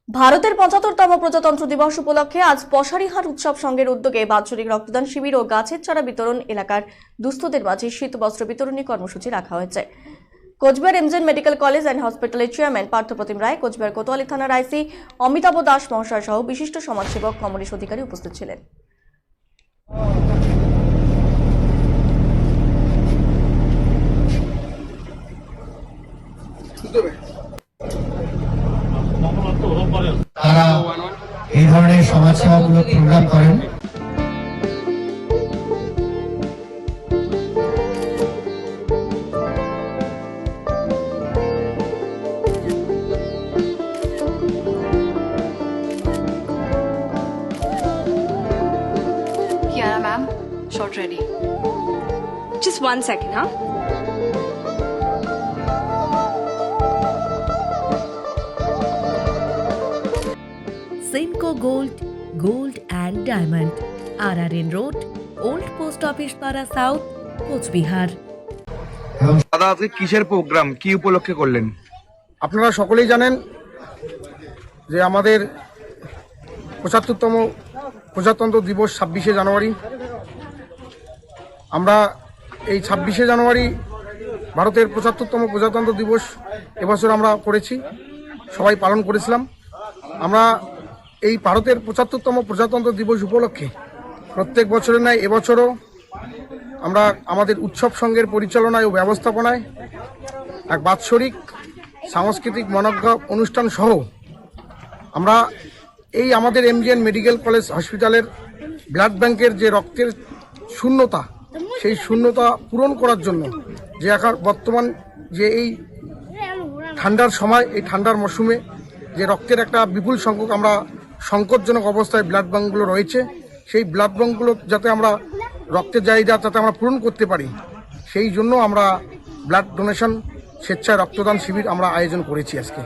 ভারতের ৭৫তম প্রজাতন্ত্র দিবস উপলক্ষে আজ পশারিহাট উৎসব সংঘের উদ্যোগে বাৎসরিক রক্তদান শিবির ও গাছের চারা বিতরণ এলাকার দুস্থদের মাঝে শীত বস্ত্র বিতরণী কর্মসূচি রাখা হয়েছে। কোচবিহার এমজেন মেডিকেল কলেজ অ্যান্ড হসপিটালের চেয়ারম্যান পার্থপ্রতিম রায়, কোচবিহার কোতোয়ালি থানার আইসি অমিতাভ দাস মহাশয় সহ বিশিষ্ট সমাজসেবক কমলেশ অধিকারী উপস্থিত ছিলেন। তারা এই ধরনের সমাজসেবামূলক প্রোগ্রাম করেন। Kiara ma'am, shot ready. Just 1 second, huh? Simco Gold and Diamond, RRN Road, Old Post Office Para South, Cooch Behar. দাদা, আজকে কিসের প্রোগ্রাম, কি উপলক্ষে করলেন? আপনারা সকলেই জানেন যে আমাদের ৭৫তম প্রজাতন্ত্র দিবস ২৬শে জানুয়ারি। আমরা এই ২৬শে জানুয়ারি ভারতের ৭৫তম প্রজাতন্ত্র দিবস এবছর আমরা করেছি, সবাই পালন করেছিলাম। আমরা এই ভারতের ৭৫তম প্রজাতন্ত্র দিবস উপলক্ষে প্রত্যেক বছরের ন্যায় এবছরও আমরা আমাদের উৎসব সংঘের পরিচালনায় ও ব্যবস্থাপনায় এক বাৎসরিক সাংস্কৃতিক মনোজ্ঞ অনুষ্ঠান সহ আমরা এই আমাদের এমজিএন মেডিকেল কলেজ হসপিটালের ব্লাড ব্যাংকের যে রক্তের শূন্যতা, সেই শূন্যতা পূরণ করার জন্য যে এখন বর্তমান যে এই ঠান্ডার সময়, এই ঠান্ডার মৌসুমে যে রক্তের একটা বিপুল সংখ্যক আমরা সংকটজনক অবস্থায় ব্লাড ব্যাঙ্কগুলো রয়েছে, সেই ব্লাড ব্যাঙ্কগুলো যাতে আমরা রক্তের চাহিদা যাতে আমরা পূরণ করতে পারি, সেই জন্য আমরা ব্লাড ডোনেশন স্বেচ্ছায় রক্তদান শিবির আমরা আয়োজন করেছি আজকে।